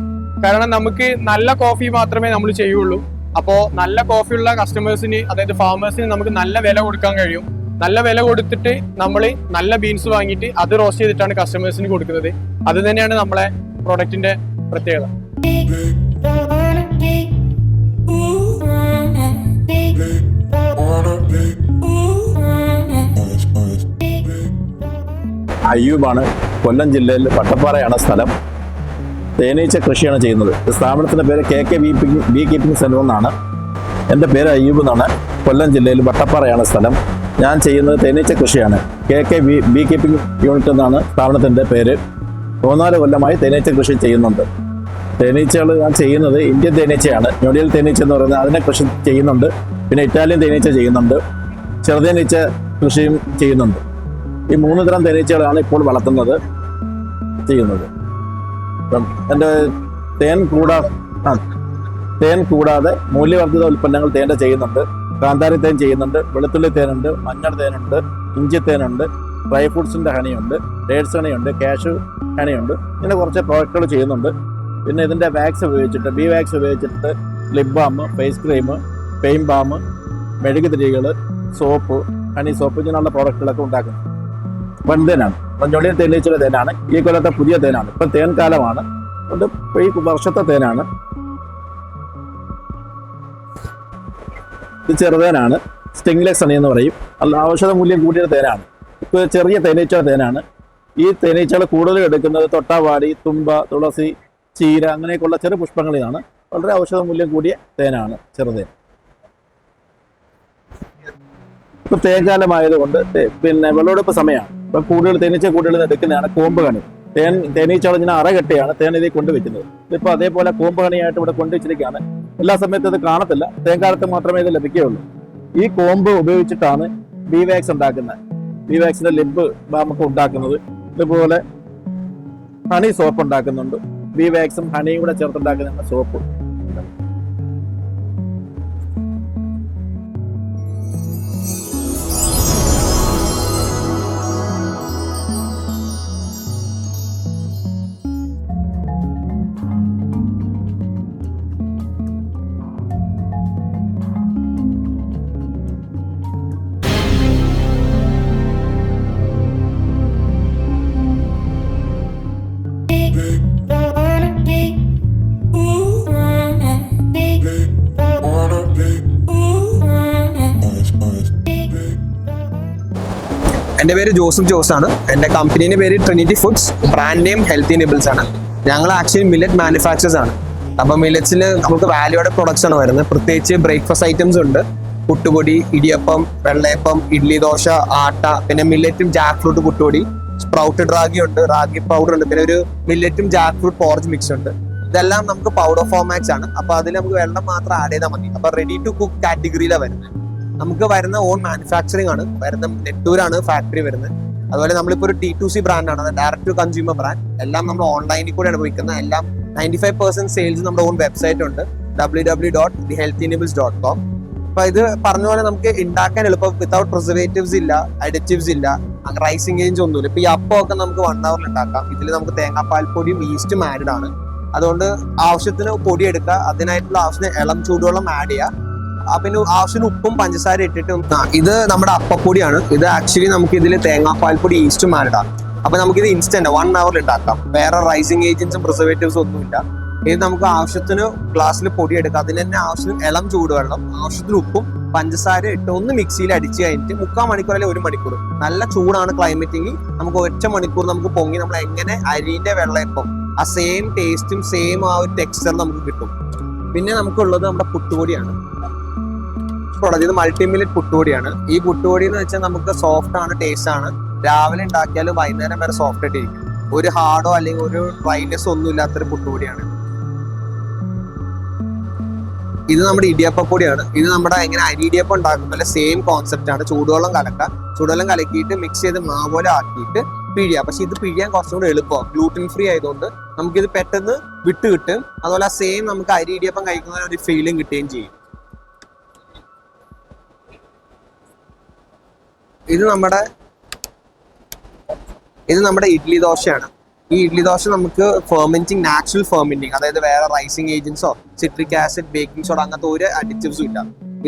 കാരണം നമുക്ക് നല്ല കോഫി മാത്രമേ നമ്മൾ ചെയ്യുള്ളൂ. അപ്പോൾ നല്ല കോഫിയുള്ള കസ്റ്റമേഴ്സിന്, അതായത് ഫാമേഴ്സിന് നമുക്ക് നല്ല വില കൊടുക്കാൻ കഴിയും. നല്ല വില കൊടുത്തിട്ട് നമ്മൾ നല്ല ബീൻസ് വാങ്ങിയിട്ട് അത് റോസ്റ്റ് ചെയ്തിട്ടാണ് കസ്റ്റമേഴ്സിന് കൊടുക്കുന്നത്. അത് തന്നെയാണ് നമ്മളെ പ്രോഡക്റ്റിന്റെ പ്രത്യേകത. അയ്യൂബാണ്. കൊല്ലം ജില്ലയിൽ വട്ടപ്പാറയാണ് സ്ഥലം. തേനീച്ച കൃഷിയാണ് ചെയ്യുന്നത്. സ്ഥാപനത്തിൻ്റെ പേര് KK ബീ കീപ്പിംഗ് സെൻ്റർ എന്നാണ്. എൻ്റെ പേര് അയ്യൂബ് എന്നാണ്. കൊല്ലം ജില്ലയിൽ വട്ടപ്പാറയാണ് സ്ഥലം. ഞാൻ ചെയ്യുന്നത് തേനീച്ച കൃഷിയാണ്. KK ബീ കീപ്പിംഗ് യൂണിറ്റ് എന്നാണ് സ്ഥാപനത്തിൻ്റെ പേര്. 3-4 കൊല്ലമായി തേനീച്ച കൃഷി ചെയ്യുന്നുണ്ട്. തേനീച്ചകൾ ഞാൻ ചെയ്യുന്നത് ഇന്ത്യൻ തേനീച്ചയാണ്. ഞൊടിയൽ തേനീച്ച എന്ന് പറയുന്നത് അതിനെ കൃഷി ചെയ്യുന്നുണ്ട്. പിന്നെ ഇറ്റാലിയൻ തേനീച്ച ചെയ്യുന്നുണ്ട്. ചെറുതേനീച്ച കൃഷിയും ചെയ്യുന്നുണ്ട്. ഈ 3 തരം തേനീച്ചകളാണ് ഇപ്പോൾ വളർത്തുന്നത് ചെയ്യുന്നത്. അപ്പം എൻ്റെ തേൻ കൂടാതെ മൂല്യവർദ്ധിത ഉൽപ്പന്നങ്ങൾ തേൻ്റെ ചെയ്യുന്നുണ്ട്. കാന്താരി തേൻ ചെയ്യുന്നുണ്ട്, വെളുത്തുള്ളി തേനുണ്ട്, മഞ്ഞൾ തേനുണ്ട്, ഇഞ്ചി തേനുണ്ട്, ഡ്രൈ ഫ്രൂട്ട്സിൻ്റെ ഹണിയുണ്ട്, ഡേറ്റ്സ് ഹണിയുണ്ട്, കാഷ്യൂ ഹണിയുണ്ട്. ഇങ്ങനെ കുറച്ച് പ്രോഡക്റ്റുകൾ ചെയ്യുന്നുണ്ട്. പിന്നെ ഇതിൻ്റെ വാക്സ് ഉപയോഗിച്ചിട്ട് ബീ വാക്സ് ഉപയോഗിച്ചിട്ട് lip balm, face cream, pain balm, മെഴുകുതിരികൾ, സോപ്പ്, ഹണി സോപ്പ് ഇങ്ങനെയുള്ള പ്രോഡക്റ്റുകളൊക്കെ ഉണ്ടാക്കുന്നു. വൻതേനാണ്, ഞൊടിയൻ തേനീച്ചയുടെ തേനാണ്. ഈ കൊല്ലത്തെ പുതിയ തേനാണ്. ഇപ്പം തേൻ കാലമാണ്, അതുകൊണ്ട് ഈ വർഷത്തെ തേനാണ്. ഇത് ചെറുതേനാണ്, സ്റ്റിംഗ്ലെക്സ് ഹണി എന്ന് പറയും. അല്ല, ഔഷധ മൂല്യം കൂടിയ തേനാണ്. ഇപ്പോൾ ചെറിയ തേനീച്ചയുടെ തേനാണ്. ഈ തേനീച്ചകൾ കൂടുതലും എടുക്കുന്നത് തൊട്ടാവാടി, തുമ്പ, തുളസി, ചീര അങ്ങനെയൊക്കെയുള്ള ചെറു പുഷ്പങ്ങളിലാണ്. വളരെ ഔഷധ മൂല്യം കൂടിയ തേനാണ് ചെറുതേൻ. ഇപ്പം തേൻകാലമായതുകൊണ്ട് പിന്നെ വിളവെടുപ്പ് സമയമാണ്. ഇപ്പം കൂടുതൽ തേനീച്ച കൂടുതൽ എടുക്കുന്നതാണ് കോമ്പ് കണി. തേനീച്ചകൾ ഇങ്ങനെ അറകെട്ടിയാണ് തേൻ ഇതിൽ കൊണ്ടുവയ്ക്കുന്നത്. ഇതിപ്പോൾ അതേപോലെ കോമ്പ് കണിയായിട്ട് ഇവിടെ കൊണ്ടുവച്ചിരിക്കുകയാണ്. എല്ലാ സമയത്തും ഇത് കാണത്തില്ല, തേൻകാലത്ത് മാത്രമേ ഇത് ലഭിക്കുകയുള്ളൂ. ഈ കോമ്പ് ഉപയോഗിച്ചിട്ടാണ് ബീ വാക്സ് ഉണ്ടാക്കുന്നത്. ബീ വാക്സിന്റെ ലിബ് ബാമൊക്കെ ഉണ്ടാക്കുന്നത്. ഇതുപോലെ ഹണി സോപ്പ് ഉണ്ടാക്കുന്നുണ്ട്. ബീ വാക്സും ഹണിയും കൂടെ ചേർത്തുണ്ടാക്കുന്ന സോപ്പ്. എൻ്റെ പേര് ജോസഫ് ജോസ് ആണ്. എൻ്റെ കമ്പനീൻ്റെ പേര് Trinity foods, brand name healthy nibbles ആണ്. ഞങ്ങൾ ആക്ച്വലി മില്ലറ്റ് മാനുഫാക്ചേഴ്സ് ആണ്. അപ്പോൾ മില്ലറ്റ്സിൽ നമുക്ക് വാല്യൂഡ് പ്രൊഡക്ട്സ് ആണ് വരുന്നത്. പ്രത്യേകിച്ച് ബ്രേക്ക്ഫാസ്റ്റ് ഐറ്റംസ് ഉണ്ട്. പുട്ടുപൊടി, ഇടിയപ്പം, വെള്ളയപ്പം, ഇഡ്ലി ദോശ, ആട്ട, പിന്നെ മില്ലറ്റും ജാക്ക് ഫ്രൂട്ട് പുട്ടുപൊടി, സ്പ്രൗട്ടഡ് റാഗി ഉണ്ട്, റാഗി പൗഡർ ഉണ്ട്, പിന്നെ ഒരു മില്ലറ്റും ജാക്ക് ഫ്രൂട്ട് പോർജ് മിക്സ് ഉണ്ട്. ഇതെല്ലാം നമുക്ക് പൗഡർ ഫോർമാറ്റ്സ് ആണ്. അപ്പോൾ അതിൽ നമുക്ക് വെള്ളം മാത്രം ആഡ് ചെയ്താൽ മതി. അപ്പോൾ റെഡി ടു കുക്ക് കാറ്റഗറിയിലാണ് വരുന്നത്. നമുക്ക് വരുന്ന ഓൺ മാനുഫാക്ചറിങ് ആണ്. വരുന്ന നെട്ടൂരാണ് ഫാക്ടറി വരുന്നത്. അതുപോലെ നമ്മളിപ്പോൾ ഒരു T2C ബ്രാൻഡാണ്, അത് ഡയറക്ട് ടു കൺസ്യൂമർ ബ്രാൻഡ്. എല്ലാം നമ്മൾ ഓൺലൈനിൽ കൂടെയാണ് പോയിക്കുന്നത്. എല്ലാം 95% സെയിൽസ് നമ്മുടെ ഓൺ വെബ്സൈറ്റ് ഉണ്ട്, www.thehealthynibbles.com. അപ്പൊ ഇത് പറഞ്ഞ പോലെ നമുക്ക് ഉണ്ടാക്കാൻ എളുപ്പം. വിത്തൗട്ട് പ്രിസർവേറ്റീവ്സ് ഇല്ല, അഡിറ്റീവ്സ് ഇല്ല, റൈസിങ് ഏജൻസ് ഒന്നുമില്ല. ഇപ്പൊ ഈ അപ്പമൊക്കെ നമുക്ക് 1 hour ഉണ്ടാക്കാം. ഇതിൽ നമുക്ക് തേങ്ങാപ്പാൽപ്പൊടിയും ഈസ്റ്റും ആഡ് ആണ്. അതുകൊണ്ട് ആവശ്യത്തിന് പൊടി എടുക്കുക, അതിനായിട്ടുള്ള ആവശ്യത്തിന് ഇളം ചൂടുവെള്ളം ആഡ് ചെയ്യുക, പിന്നെ ആവശ്യത്തിന് ഉപ്പും പഞ്ചസാര ഇട്ടിട്ട്. ഇത് നമ്മുടെ അപ്പപ്പൊടിയാണ്. ഇത് ആക്ച്വലി നമുക്ക് ഇതിൽ തേങ്ങാപ്പാൽപ്പൊടി ഈസ്റ്റും ആഡ് ഇടാം. അപ്പൊ നമുക്കിത് ഇൻസ്റ്റന്റ് 1 hour ഉണ്ടാക്കാം. വേറെ റൈസിങ് ഏജൻസും പ്രിസർവേറ്റീവ്സും ഒന്നുമില്ല. ഇത് നമുക്ക് ആവശ്യത്തിന് ഗ്ലാസ്സിൽ പൊടി എടുക്കാം, അതിന് തന്നെ ആവശ്യത്തിന് ഇളം ചൂടുവെള്ളം, ആവശ്യത്തിന് ഉപ്പും പഞ്ചസാര ഇട്ട് ഒന്ന് മിക്സിയിൽ അടിച്ച് കഴിഞ്ഞിട്ട് 3/4 മണിക്കൂർ അല്ലെങ്കിൽ 1 മണിക്കൂർ, നല്ല ചൂടാണ് ക്ലൈമറ്റെങ്കിൽ നമുക്ക് 1 മണിക്കൂർ നമുക്ക് പൊങ്ങി നമ്മൾ എങ്ങനെ അരിന്റെ വെള്ളയപ്പം ആ സെയിം ടേസ്റ്റും സെയിം ആ ഒരു ടെക്സ്ചർ നമുക്ക് കിട്ടും. പിന്നെ നമുക്കുള്ളത് നമ്മുടെ പുട്ടുപൊടിയാണ്. ഇത് മൾട്ടി മില്ലറ്റ് പുട്ടുപൊടിയാണ്. ഈ പുട്ടുപൊടി എന്ന് വെച്ചാൽ നമുക്ക് സോഫ്റ്റ് ആണ്, ടേസ്റ്റ് ആണ്. രാവിലെ ഉണ്ടാക്കിയാലും വൈകുന്നേരം വരെ സോഫ്റ്റ് ആയിട്ട് ഇരിക്കും. ഒരു ഹാർഡോ അല്ലെങ്കിൽ ഒരു ഡ്രൈനെസ് ഒന്നും ഇല്ലാത്തൊരു പുട്ടുപൊടിയാണ്. ഇത് നമ്മുടെ ഇടിയപ്പപ്പൊടിയാണ്. ഇത് നമ്മുടെ എങ്ങനെ അരി ഇടിയപ്പം ഉണ്ടാക്കുമ്പോൾ സെയിം കോൺസെപ്റ്റ് ആണ്. ചൂടുവെള്ളം കലക്കുക, ചൂടുവെള്ളം കലക്കിയിട്ട് മിക്സ് ചെയ്ത് മാവ് പോലെ ആക്കിയിട്ട് പിഴിയാം. പക്ഷെ ഇത് പിഴിയാൻ കുറച്ചും കൂടി എളുപ്പമാണ്, ഗ്ലൂട്ടൻ ഫ്രീ ആയതുകൊണ്ട് നമുക്കിത് പെട്ടെന്ന് വിട്ട് കിട്ടും. അതുപോലെ ആ സെയിം നമുക്ക് അരി ഇടിയപ്പം കഴിക്കുന്ന ഒരു ഫീലും കിട്ടുകയും ചെയ്യും. ഇത് നമ്മുടെ ഇഡ്ലി ദോശയാണ്. ഈ ഇഡ്ലി ദോശ നമുക്ക് ഫെർമെന്റിങ്, നാച്ചുറൽ ഫെർമെന്റിങ്, അതായത് വേറെ റൈസിങ് ഏജൻസോ സിട്രിക് ആസിഡ്, ബേക്കിംഗ് സോഡ അങ്ങനത്തെ ഒരു അഡിറ്റീവ്സും ഇല്ല.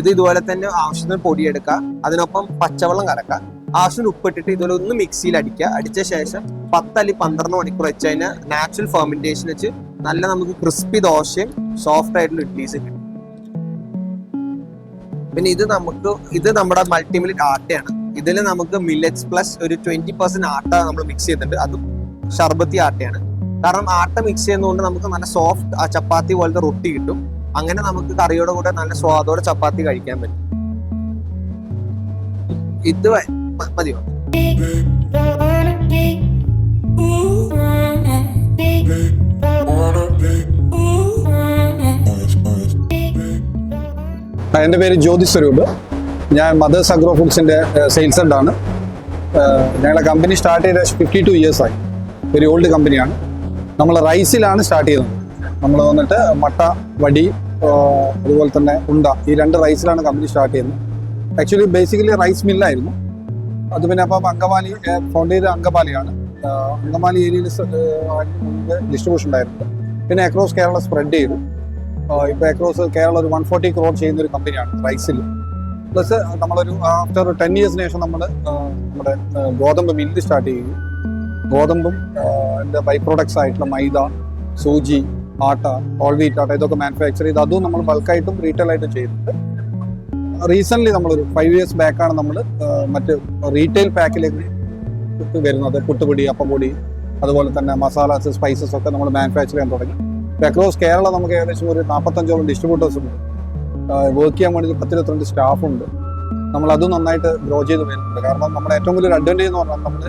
ഇത് ഇതുപോലെ തന്നെ ആവശ്യത്തിന് പൊടിയെടുക്കുക, അതിനൊപ്പം പച്ചവെള്ളം കലക്കുക, ആവശ്യത്തിന് ഉപ്പിട്ടിട്ട് ഇതുപോലെ ഒന്ന് മിക്സിയിൽ അടിക്കുക. അടിച്ച ശേഷം 10 അല്ലെങ്കിൽ 12 മണിക്കൂർ വെച്ച് കഴിഞ്ഞാൽ നാച്ചുറൽ ഫെർമെന്റേഷൻ വെച്ച് നല്ല നമുക്ക് ക്രിസ്പി ദോശയും സോഫ്റ്റ് ആയിട്ടുള്ള ഇഡ്ലീസും കിട്ടും. പിന്നെ ഇത് നമ്മുടെ മൾട്ടി മില്ലറ്റ് ആട്ടയാണ്. ഇതിൽ നമുക്ക് മില്ലറ്റ്സ് പ്ലസ് ഒരു 20% ആട്ട നമ്മൾ മിക്സ് ചെയ്തിട്ടുണ്ട്. അത് ഷർബത്തി ആട്ടയാണ്. കാരണം ആട്ട മിക്സ് ചെയ്യുന്നതുകൊണ്ട് നമുക്ക് നല്ല സോഫ്റ്റ് ചപ്പാത്തി പോലത്തെ റൊട്ടി കിട്ടും. അങ്ങനെ നമുക്ക് കറിയോടെ കൂടെ നല്ല സ്വാദോടെ ചപ്പാത്തി കഴിക്കാൻ പറ്റും. ഇത് മതിയോ? എൻ്റെ പേര് ജ്യോതി സ്വരൂപ്. ഞാൻ മദേഴ്സ് അഗ്രോ ഫുഡ്സിൻ്റെ സെയിൽസ് ഹെഡാണ്. ഞങ്ങളുടെ കമ്പനി സ്റ്റാർട്ട് ചെയ്ത 52 ഇയേഴ്സായി. ഒരു ഓൾഡ് കമ്പനിയാണ്. നമ്മൾ റൈസിലാണ് സ്റ്റാർട്ട് ചെയ്യുന്നത്. നമ്മൾ വന്നിട്ട് മട്ട, വടി, അതുപോലെ തന്നെ ഉണ്ട, ഈ 2 റൈസിലാണ് കമ്പനി സ്റ്റാർട്ട് ചെയ്യുന്നത്. ആക്ച്വലി ബേസിക്കലി റൈസ് മില്ലായിരുന്നു. അത് പിന്നെ അപ്പം അങ്കമാലി ഫൗണ്ട് ചെയ്ത അങ്കമാലിയാണ്. അങ്കമാലി ഏരിയയിൽ മുമ്പ് ഡിസ്ട്രിബ്യൂഷൻ ഉണ്ടായിരുന്നു. പിന്നെ അക്രോസ് കേരള സ്പ്രെഡ് ചെയ്തു. ഇപ്പോൾ അക്രോസ് കേരള ഒരു 140 crore ചെയ്യുന്ന ഒരു കമ്പനിയാണ് റൈസിൽ. പ്ലസ് നമ്മളൊരു ആഫ്റ്റർ 10 ഇയേഴ്സിന് ശേഷം നമ്മൾ നമ്മുടെ ഗോതമ്പ് മില്ല് സ്റ്റാർട്ട് ചെയ്തു. ഗോതമ്പും എൻ്റെ ബൈ പ്രോഡക്ട്സ് ആയിട്ടുള്ള മൈദ, സൂചി, ആട്ട, ഓൾ വീറ്റ് ആട്ട, ഇതൊക്കെ മാനുഫാക്ചർ ചെയ്ത് അതും നമ്മൾ ബൾക്കായിട്ടും റീറ്റെയിലായിട്ടും ചെയ്യുന്നുണ്ട്. റീസെൻ്റ്ലി നമ്മളൊരു 5 years ബാക്കാണ് നമ്മൾ മറ്റ് റീറ്റെയിൽ പാക്കിലേക്ക് വരുന്നത്. പുട്ടുപൊടി, അപ്പപ്പൊടി, അതുപോലെ തന്നെ മസാലാസ്, സ്പൈസസ് ഒക്കെ നമ്മൾ മാനുഫാക്ചർ ചെയ്യാൻ തുടങ്ങി. അക്രോസ് കേരള നമുക്ക് ഏകദേശം ഒരു 45ഓളം ഡിസ്ട്രിബ്യൂട്ടേഴ്സ് ഉണ്ട്. വർക്ക് ചെയ്യാൻ വേണ്ടി 10-22 സ്റ്റാഫുണ്ട്. നമ്മളതും നന്നായിട്ട് ഗ്രോ ചെയ്ത് വരുന്നുണ്ട്. കാരണം നമ്മുടെ ഏറ്റവും വലിയൊരു അഡ്വാൻറ്റേജ് എന്ന് പറഞ്ഞാൽ നമ്മൾ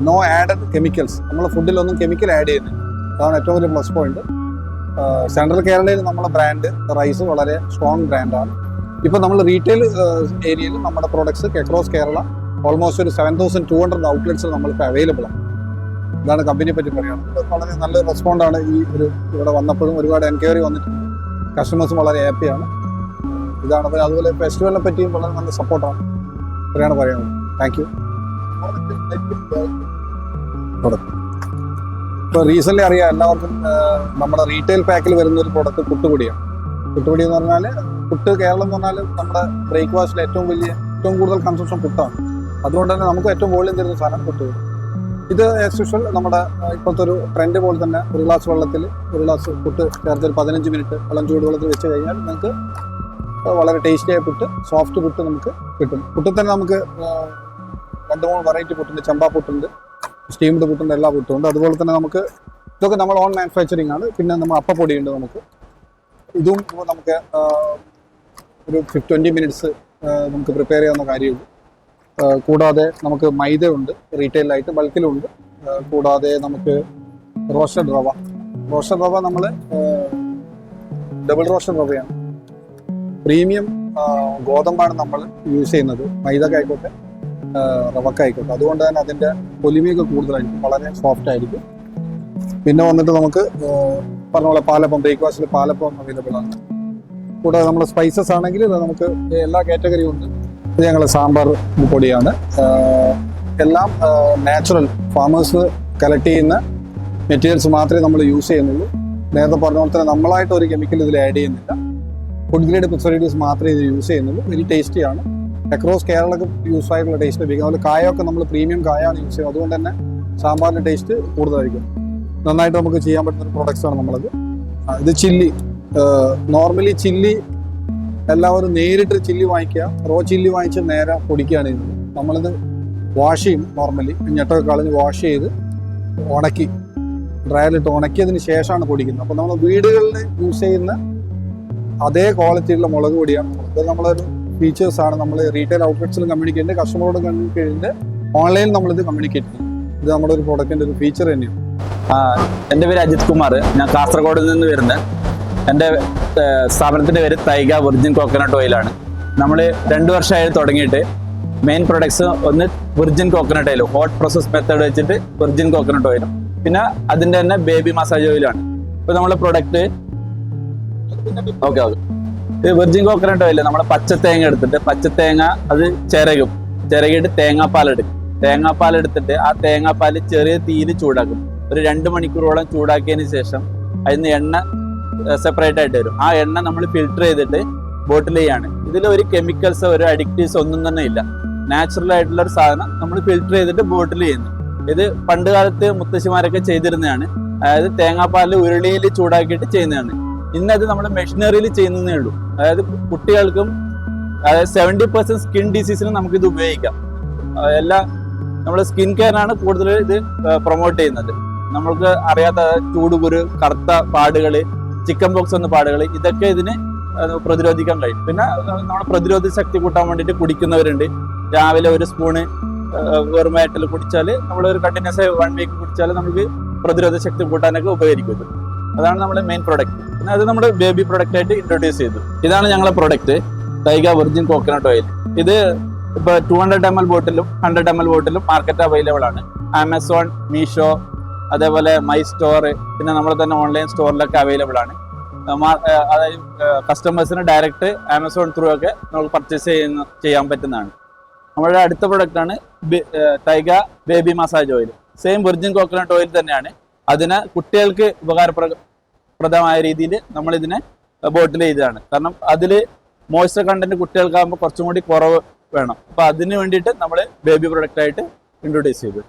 നോ ആഡഡ് കെമിക്കൽസ്, നമ്മൾ ഫുഡിലൊന്നും കെമിക്കൽ ആഡ് ചെയ്യുന്നില്ല. അതാണ് ഏറ്റവും വലിയ പ്ലസ് പോയിന്റ്. സെൻട്രൽ കേരളയിൽ നമ്മളെ ബ്രാൻഡ് റൈസ് വളരെ സ്ട്രോങ് ബ്രാൻഡാണ്. ഇപ്പോൾ നമ്മൾ റീറ്റെയിൽ ഏരിയയിൽ നമ്മുടെ പ്രോഡക്ട്സ് അക്രോസ് കേരള ഓൾമോസ്റ്റ് ഒരു 7200 ഔട്ട്ലെറ്റ്സിൽ നമ്മളിപ്പോൾ അവൈലബിൾ ആണ്. ഇതാണ് കമ്പനിയെ പറ്റി പറയുന്നത്. വളരെ നല്ലൊരു റെസ്പോണ്ടാണ് ഈ ഒരു ഇവിടെ വന്നപ്പോഴും. ഒരുപാട് എൻക്വയറി വന്നിട്ടുണ്ട്. കസ്റ്റമേഴ്സും വളരെ ഹാപ്പിയാണ്. ഇതാണ്. അതുപോലെ ഫെസ്റ്റിവലിനെ പറ്റിയും വളരെ നല്ല സപ്പോർട്ടാണ്. ഇത്രയാണ് പറയുന്നത്. Thank you. ഇപ്പോൾ റീസെൻ്റ്ലി അറിയാം എല്ലാവർക്കും നമ്മുടെ റീറ്റെയിൽ പാക്കിൽ വരുന്ന ഒരു പ്രോഡക്റ്റ് പുട്ടുപൊടിയാണ്. പുട്ടുപൊടി എന്ന് പറഞ്ഞാൽ പുട്ട് കേരളം എന്ന് പറഞ്ഞാൽ നമ്മുടെ ബ്രേക്ക്ഫാസ്റ്റിൽ ഏറ്റവും കൂടുതൽ കൺസംഷൻ പുട്ടാണ്. അതുകൊണ്ട് തന്നെ നമുക്ക് ഏറ്റവും വോളിയം തരുന്ന സാധനം പുട്ടുപൊടി. ഇത് ആസ് യൂഷ്വൽ നമ്മുടെ ഇപ്പോഴത്തെ ഒരു ട്രെൻഡ് പോലെ തന്നെ ഒരു ഗ്ലാസ് വെള്ളത്തിൽ ഒരു ഗ്ലാസ് പുട്ട് ചേർത്ത് ഒരു 15 മിനിറ്റ് ഇളം ചൂടുവെള്ളത്തിൽ വെച്ച് കഴിഞ്ഞാൽ നിങ്ങൾക്ക് വളരെ ടേസ്റ്റിയായ പുട്ട്, സോഫ്റ്റ് പുട്ട് നമുക്ക് കിട്ടും. പുട്ടിൽ തന്നെ നമുക്ക് 2-3 വെറൈറ്റി പുട്ടുണ്ട്. ചമ്പാ പുട്ടുണ്ട്, സ്റ്റീംഡ് പുട്ടുണ്ട്, എല്ലാ പുട്ടുണ്ട്. അതുപോലെ തന്നെ നമുക്ക് ഇതൊക്കെ നമ്മൾ ഓൺ മാനുഫാക്ചറിങ് ആണ്. പിന്നെ നമ്മൾ അപ്പപ്പൊടിയുണ്ട്. നമുക്ക് ഇതും നമുക്ക് ഒരു 20 മിനിറ്റ്സ് നമുക്ക് പ്രിപ്പയർ ചെയ്യാവുന്ന കാര്യമുള്ളൂ. കൂടാതെ നമുക്ക് മൈദ ഉണ്ട്, റീറ്റെയിലായിട്ട് ബൾക്കിലുണ്ട്. കൂടാതെ നമുക്ക് റോസ്റ്റഡ് റവ നമ്മൾ ഡബിൾ റോസ്റ്റഡ് റവയാണ്. പ്രീമിയം ഗോതമ്പാണ് നമ്മൾ യൂസ് ചെയ്യുന്നത്. മൈദക്കായിക്കോട്ടെ റവക്കായിക്കോട്ടെ. അതുകൊണ്ട് തന്നെ അതിൻ്റെ പൊലിമയൊക്കെ കൂടുതലായിരിക്കും, വളരെ സോഫ്റ്റ് ആയിരിക്കും. പിന്നെ വന്നിട്ട് നമുക്ക് പറഞ്ഞ പോലെ പാലപ്പം, ബ്രേക്ക്ഫാസ്റ്റിൽ പാലപ്പം അവൈലബിൾ ആണ്. കൂടാതെ നമ്മൾ സ്പൈസസ് ആണെങ്കിൽ നമുക്ക് എല്ലാ കാറ്റഗറിയും ഉണ്ട്. ഇത് ഞങ്ങൾ സാമ്പാർ പൊടിയാണ്. എല്ലാം നാച്ചുറൽ ഫാമേഴ്സ് കളക്ട് ചെയ്യുന്ന മെറ്റീരിയൽസ് മാത്രമേ നമ്മൾ യൂസ് ചെയ്യുന്നുള്ളൂ. നേരത്തെ പറഞ്ഞ പോലെ തന്നെ നമ്മളായിട്ട് ഒരു കെമിക്കൽ ഇതിൽ ആഡ് ചെയ്യുന്നില്ല. ഫുഡ് ഗ്രേഡ് പ്രിസർവേറ്റീവ്സ് മാത്രമേ ഇത് യൂസ് ചെയ്യുന്നുള്ളൂ. വെരി ടേസ്റ്റിയാണ്. അക്രോസ് കേരളക്ക് യൂസ് ആയിട്ടുള്ള ടേസ്റ്റ് ലഭിക്കും. അതുപോലെ കായൊക്കെ നമ്മൾ പ്രീമിയം കായാണ് യൂസ് ചെയ്യുന്നത്. അതുകൊണ്ട് തന്നെ സാമ്പാറിൻ്റെ ടേസ്റ്റ് കൂടുതലായിരിക്കും. നന്നായിട്ട് നമുക്ക് ചെയ്യാൻ പറ്റുന്ന ഒരു പ്രൊഡക്ട്സാണ് നമ്മളത്. ഇത് ചില്ലി. നോർമലി ചില്ലി എല്ലാവരും നേരിട്ട് ചില്ലി വാങ്ങിക്കുക, റോ ചില്ലി വാങ്ങിച്ച് നേരെ പൊടിക്കുകയാണ് ചെയ്യുന്നത്. നമ്മളിത് വാഷ് ചെയ്യും. നോർമലി ഞെട്ടൊക്കെ കളഞ്ഞ് വാഷ് ചെയ്ത് ഉണക്കി ഡ്രയറിലിട്ട് ഉണക്കിയതിന് ശേഷമാണ് പൊടിക്കുന്നത്. അപ്പോൾ നമ്മൾ വീടുകളിൽ യൂസ് ചെയ്യുന്ന അതേ ക്വാളിറ്റിയുള്ള മുളക് പൊടിയാണ്. ഇത് നമ്മളൊരു ഫീച്ചേഴ്സാണ്. നമ്മൾ റീറ്റെയിൽ ഔട്ട്ലെറ്റ്സിലും കമ്മ്യൂണിക്കേറ്റ് ചെയ്യുന്നത്, കസ്റ്റമറോട് കമ്മ്യൂണിക്കേറ്റ് ചെയ്യുന്നത്, ഓൺലൈനിൽ നമ്മളിത് കമ്മ്യൂണിക്കേറ്റ് ചെയ്യും. ഇത് നമ്മുടെ ഒരു പ്രോഡക്റ്റിൻ്റെ ഒരു ഫീച്ചർ തന്നെയാണ്. എൻ്റെ പേര് അജിത് കുമാർ. ഞാൻ കാസർഗോഡ് നിന്ന് വരുന്നത്. എൻ്റെ സ്ഥാപനത്തിൻ്റെ പേര് തൈഗ വിർജിൻ കോക്കനട്ട് ഓയിലാണ്. നമ്മൾ 2 വർഷമായി തുടങ്ങിയിട്ട്. മെയിൻ പ്രൊഡക്ട്സ് ഒന്ന് virgin coconut oil, hot process method വെച്ചിട്ട് വിർജിൻ കോക്കനട്ട് ഓയിലും, പിന്നെ അതിൻ്റെ തന്നെ ബേബി മസാജ് ഓയിലാണ്. ഇപ്പോൾ നമ്മളെ പ്രൊഡക്റ്റ് ഓക്കെ ഇത് വിർജിൻ കോക്കനട്ട് ഓയിൽ നമ്മൾ പച്ചത്തേങ്ങ എടുത്തിട്ട് പച്ചത്തേങ്ങ അത് ചിരകിയിട്ട് തേങ്ങാപ്പാലെടുത്തിട്ട് ആ തേങ്ങാപ്പാൽ ചെറിയ തീയിൽ ചൂടാക്കും. ഒരു 2 മണിക്കൂറോളം ചൂടാക്കിയതിന് ശേഷം അതിന് എണ്ണ സെപ്പറേറ്റ് ആയിട്ട് വരും. ആ എണ്ണ നമ്മൾ ഫിൽട്ടർ ചെയ്തിട്ട് ബോട്ടിൽ ചെയ്യാണ്. ഇതിൽ ഒരു കെമിക്കൽസ്, ഒരു അഡിക്റ്റീവ്സ് ഒന്നും തന്നെ ഇല്ല. നാച്ചുറൽ ആയിട്ടുള്ള ഒരു സാധനം നമ്മൾ ഫിൽട്ടർ ചെയ്തിട്ട് ബോട്ടിൽ ചെയ്യുന്നു. ഇത് പണ്ട് കാലത്ത് മുത്തശ്ശിമാരൊക്കെ ചെയ്തിരുന്നതാണ്. അതായത് തേങ്ങാപ്പാലിൽ ഉരുളിയിൽ ചൂടാക്കിയിട്ട് ചെയ്യുന്നതാണ്. ഇന്നത് നമ്മൾ മെഷീനറിയിൽ ചെയ്യുന്നതേ ഉള്ളൂ. അതായത് കുട്ടികൾക്കും അതായത് 70% സ്കിൻ ഡിസീസിനും നമുക്കിത് ഉപയോഗിക്കാം. എല്ലാ നമ്മൾ സ്കിൻ കെയറാണ് കൂടുതൽ ഇത് പ്രൊമോട്ട് ചെയ്യുന്നത്. നമ്മൾക്ക് അറിയാത്ത ചൂടുകുരു, കറുത്ത പാടുകൾ, ചിക്കൻ ബോക്സ് എന്ന പാടുകൾ, ഇതൊക്കെ ഇതിന് പ്രതിരോധിക്കാൻ കഴിയും. പിന്നെ നമ്മുടെ പ്രതിരോധ ശക്തി കൂട്ടാൻ വേണ്ടിയിട്ട് കുടിക്കുന്നവരുണ്ട്. രാവിലെ ഒരു സ്പൂണ് വെറുമയായിട്ടിൽ കുടിച്ചാൽ നമ്മളൊരു കണ്ടിന്യൂസ് 1 വീക്ക് കുടിച്ചാൽ നമുക്ക് പ്രതിരോധ ശക്തി കൂട്ടാനൊക്കെ ഉപകരിക്കും. അതാണ് നമ്മുടെ മെയിൻ പ്രൊഡക്റ്റ്. പിന്നെ അത് നമ്മുടെ ബേബി പ്രൊഡക്റ്റ് ആയിട്ട് ഇൻട്രൊഡ്യൂസ് ചെയ്തു. ഇതാണ് ഞങ്ങളുടെ പ്രൊഡക്റ്റ്, ടൈഗ വെർജിൻ കോക്കനട്ട് ഓയിൽ. ഇത് ഇപ്പോൾ 200 ml ബോട്ടിലും 100 ml ബോട്ടിലും മാർക്കറ്റ് അവൈലബിൾ ആണ്. ആമസോൺ, മീഷോ, അതേപോലെ മൈ സ്റ്റോർ, പിന്നെ നമ്മുടെ തന്നെ ഓൺലൈൻ സ്റ്റോറിലൊക്കെ അവൈലബിൾ ആണ്. അതായത് കസ്റ്റമേഴ്സിന് ഡയറക്റ്റ് ആമസോൺ ത്രൂ ഒക്കെ നമുക്ക് പർച്ചേസ് ചെയ്യാൻ പറ്റുന്നതാണ്. നമ്മുടെ അടുത്ത പ്രൊഡക്റ്റാണ് Taiga baby massage oil. Same virgin coconut oil തന്നെയാണ്. അതിന് കുട്ടികൾക്ക് ഉപകാരപ്രദമായ രീതിയിൽ നമ്മളിതിനെ ബോട്ടിൽ ചെയ്തതാണ്. കാരണം അതിൽ മോയ്സ്ചർ കണ്ടന്റ് കുട്ടികൾക്കാകുമ്പോൾ കുറച്ചും കൂടി കുറവ് വേണം. അപ്പോൾ അതിന് വേണ്ടിയിട്ട് നമ്മൾ ബേബി പ്രൊഡക്റ്റായിട്ട് ഇൻട്രൊഡ്യൂസ് ചെയ്തു.